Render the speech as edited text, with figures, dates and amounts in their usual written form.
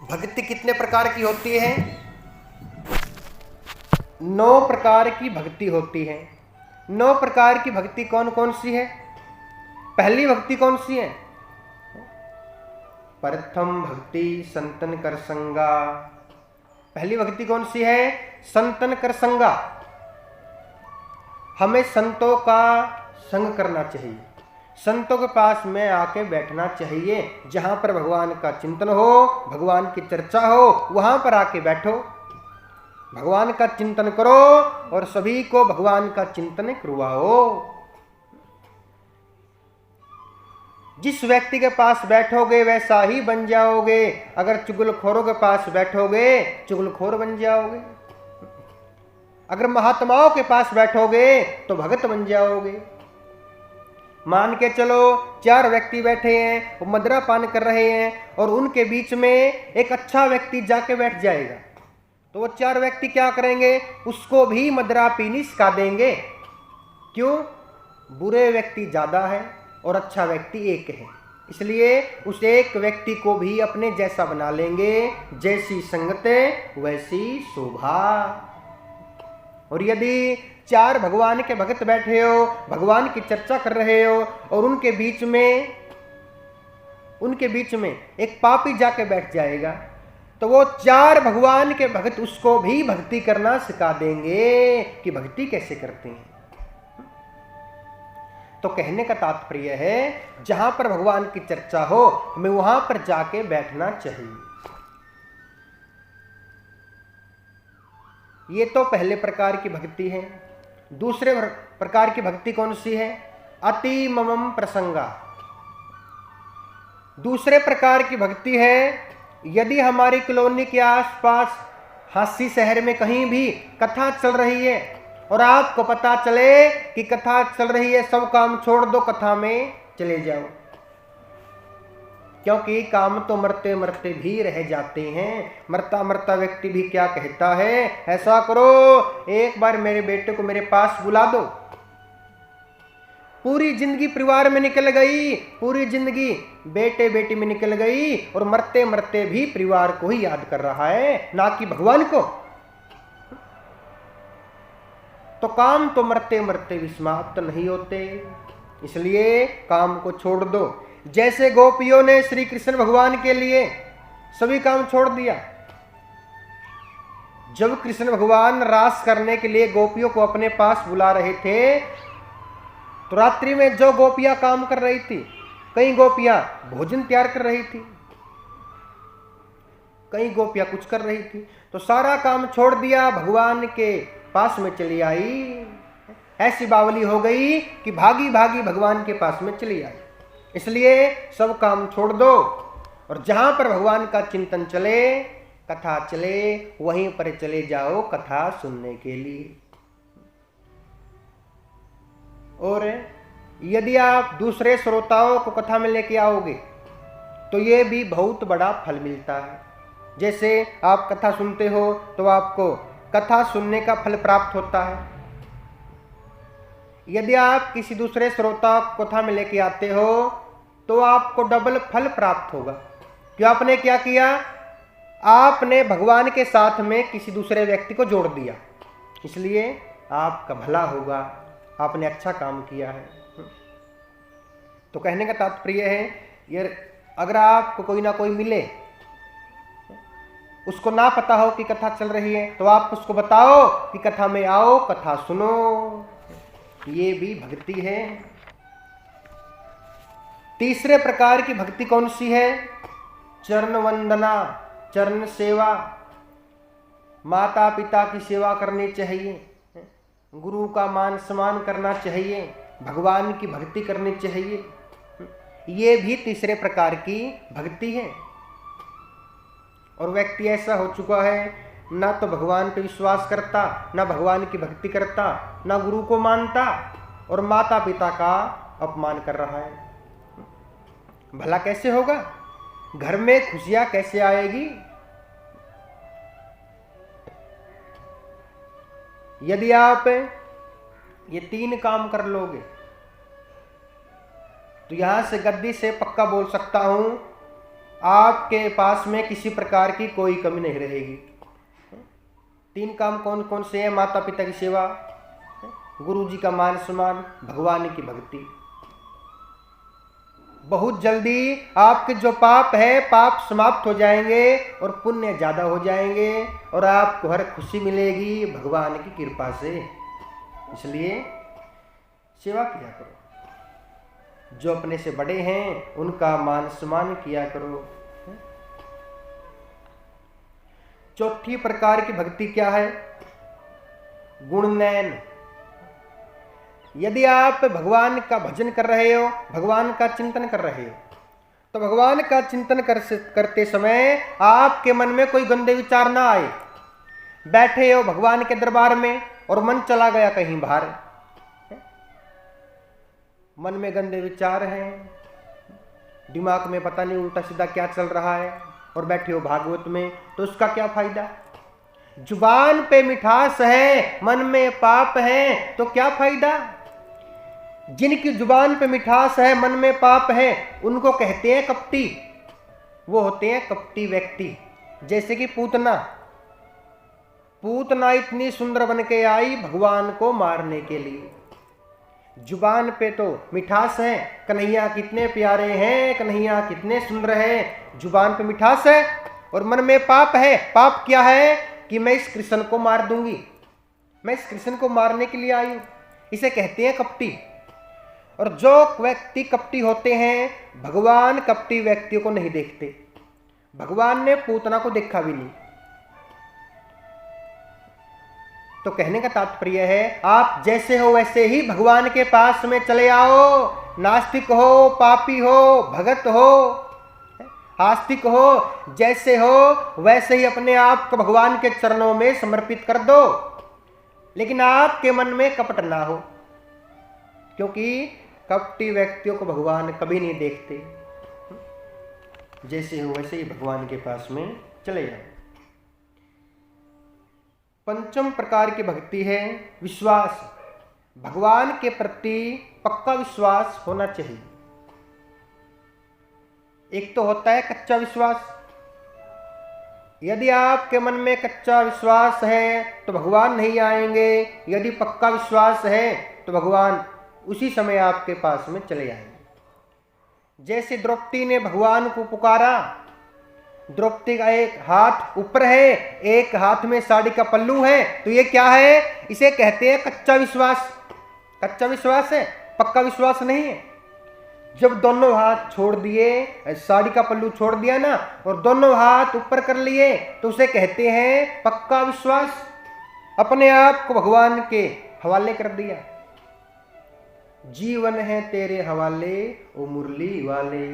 भक्ति कितने प्रकार की होती है? 9 प्रकार की भक्ति होती है। 9 प्रकार की भक्ति कौन कौन सी है? पहली भक्ति कौन सी है? प्रथम भक्ति संतन कर संगा। पहली भक्ति कौन सी है? संतन कर संगा। हमें संतों का संग करना चाहिए, संतों के पास में आके बैठना चाहिए। जहां पर भगवान का चिंतन हो, भगवान की चर्चा हो, वहां पर आके बैठो, भगवान का चिंतन करो और सभी को भगवान का चिंतन करवाओ। जिस व्यक्ति के पास बैठोगे वैसा ही बन जाओगे। अगर चुगलखोरों के पास बैठोगे चुगलखोर बन जाओगे, अगर महात्माओं के पास बैठोगे तो भगत बन जाओगे। मान के चलो 4 व्यक्ति बैठे हैं, वो मदिरा पान कर रहे हैं और उनके बीच में एक अच्छा व्यक्ति जाके बैठ जाएगा, तो वो 4 व्यक्ति क्या करेंगे? उसको भी मदिरा पीनी सिखा देंगे। क्यों? बुरे व्यक्ति ज्यादा है और अच्छा व्यक्ति एक है, इसलिए उस एक व्यक्ति को भी अपने जैसा बना लेंगे। जैसी संगत वैसी शोभा। और यदि 4 भगवान के भक्त बैठे हो, भगवान की चर्चा कर रहे हो और उनके बीच में एक पापी जाके बैठ जाएगा, तो वो 4 भगवान के भक्त उसको भी भक्ति करना सिखा देंगे कि भक्ति कैसे करते हैं। तो कहने का तात्पर्य है जहां पर भगवान की चर्चा हो हमें वहां पर जाके बैठना चाहिए। ये तो पहले प्रकार की भक्ति है। दूसरे प्रकार की भक्ति कौन सी है? अति ममम प्रसंगा। दूसरे प्रकार की भक्ति है, यदि हमारी कॉलोनी के आसपास हांसी शहर में कहीं भी कथा चल रही है और आपको पता चले कि कथा चल रही है, सब काम छोड़ दो, कथा में चले जाओ, क्योंकि काम तो मरते मरते भी रह जाते हैं। मरता मरता व्यक्ति भी क्या कहता है? ऐसा करो, एक बार मेरे बेटे को मेरे पास बुला दो। पूरी जिंदगी परिवार में निकल गई, पूरी जिंदगी बेटे बेटी में निकल गई और मरते मरते भी परिवार को ही याद कर रहा है, ना कि भगवान को। तो काम तो मरते मरते भी समाप्त नहीं होते, इसलिए काम को छोड़ दो। जैसे गोपियों ने श्री कृष्ण भगवान के लिए सभी काम छोड़ दिया। जब कृष्ण भगवान रास करने के लिए गोपियों को अपने पास बुला रहे थे, तो रात्रि में जो गोपियां काम कर रही थी, कई गोपियां भोजन तैयार कर रही थी, कई गोपियां कुछ कर रही थी, तो सारा काम छोड़ दिया, भगवान के पास में चली आई। ऐसी बावली हो गई कि भागी भागी भगवान के पास में चली आई। इसलिए सब काम छोड़ दो और जहां पर भगवान का चिंतन चले, कथा चले, वहीं पर चले जाओ कथा सुनने के लिए। और यदि आप दूसरे श्रोताओं को कथा में लेके आओगे तो ये भी बहुत बड़ा फल मिलता है। जैसे आप कथा सुनते हो तो आपको कथा सुनने का फल प्राप्त होता है। यदि आप किसी दूसरे श्रोता को कथा में लेके आते हो तो आपको डबल फल प्राप्त होगा। क्यों? आपने क्या किया? आपने भगवान के साथ में किसी दूसरे व्यक्ति को जोड़ दिया, इसलिए आपका भला होगा, आपने अच्छा काम किया है। तो कहने का तात्पर्य है, यार अगर आपको कोई ना कोई मिले, उसको ना पता हो कि कथा चल रही है, तो आप उसको बताओ कि कथा में आओ, कथा सुनो। ये भी भक्ति है। तीसरे प्रकार की भक्ति कौन सी है? चरण वंदना, चरण सेवा। माता पिता की सेवा करनी चाहिए, गुरु का मान सम्मान करना चाहिए, भगवान की भक्ति करनी चाहिए। ये भी तीसरे प्रकार की भक्ति है। और व्यक्ति ऐसा हो चुका है, ना तो भगवान पे विश्वास करता, ना भगवान की भक्ति करता, ना गुरु को मानता और माता पिता का अपमान कर रहा है। भला कैसे होगा? घर में खुशियां कैसे आएगी? यदि आप ये 3 काम कर लोगे तो यहां से गद्दी से पक्का बोल सकता हूं आपके पास में किसी प्रकार की कोई कमी नहीं रहेगी। 3 काम कौन कौन से हैं? माता पिता की सेवा, गुरु जी का मान सम्मान, भगवान की भक्ति। बहुत जल्दी आपके जो पाप है पाप समाप्त हो जाएंगे और पुण्य ज्यादा हो जाएंगे और आपको हर खुशी मिलेगी भगवान की कृपा से। इसलिए सेवा किया करो, जो अपने से बड़े हैं उनका मान सम्मान किया करो। चौथी प्रकार की भक्ति क्या है? गुणनयन। यदि आप भगवान का भजन कर रहे हो, भगवान का चिंतन कर रहे हो, तो भगवान का चिंतन करते समय आपके मन में कोई गंदे विचार ना आए। बैठे हो भगवान के दरबार में और मन चला गया कहीं बाहर, मन में गंदे विचार हैं, दिमाग में पता नहीं उल्टा सीधा क्या चल रहा है, और बैठे हो भागवत में, तो उसका क्या फायदा? जुबान पे मिठास है, मन में पाप है, तो क्या फायदा? जिनकी जुबान पे मिठास है, मन में पाप है, उनको कहते हैं कपटी। वो होते हैं कपटी व्यक्ति। जैसे कि पूतना इतनी सुंदर बन के आई भगवान को मारने के लिए। जुबान पे तो मिठास है, कन्हैया कितने प्यारे हैं, कन्हैया कितने सुंदर हैं, जुबान पे मिठास है, और मन में पाप है। पाप क्या है? कि मैं इस कृष्ण को मार दूंगी, मैं इस कृष्ण को मारने के लिए आई हूं। इसे कहते हैं कपटी। और जो व्यक्ति कपटी होते हैं, भगवान कपटी व्यक्तियों को नहीं देखते। भगवान ने पूतना को देखा भी नहीं। तो कहने का तात्पर्य है, आप जैसे हो वैसे ही भगवान के पास में चले आओ। नास्तिक हो, पापी हो, भगत हो, आस्तिक हो, जैसे हो वैसे ही अपने आप को भगवान के चरणों में समर्पित कर दो। लेकिन आपके मन में कपट ना हो, क्योंकि कपटी व्यक्तियों को भगवान कभी नहीं देखते। जैसे हो वैसे ही भगवान के पास में चले जाओ। पंचम प्रकार की भक्ति है विश्वास। भगवान के प्रति पक्का विश्वास होना चाहिए। एक तो होता है कच्चा विश्वास। यदि आपके मन में कच्चा विश्वास है तो भगवान नहीं आएंगे। यदि पक्का विश्वास है तो भगवान उसी समय आपके पास में चले आएंगे। जैसे द्रौपदी ने भगवान को पुकारा। द्रौपदी का एक हाथ ऊपर है, एक हाथ में साड़ी का पल्लू है, तो ये क्या है? इसे कहते हैं कच्चा विश्वास। कच्चा विश्वास है, पक्का विश्वास नहीं है। जब दोनों हाथ छोड़ दिए, साड़ी का पल्लू छोड़ दिया ना, और दोनों हाथ ऊपर कर लिए, तो उसे कहते हैं पक्का विश्वास। अपने आप को भगवान के हवाले कर दिया। जीवन है तेरे हवाले ओ मुरली वाले।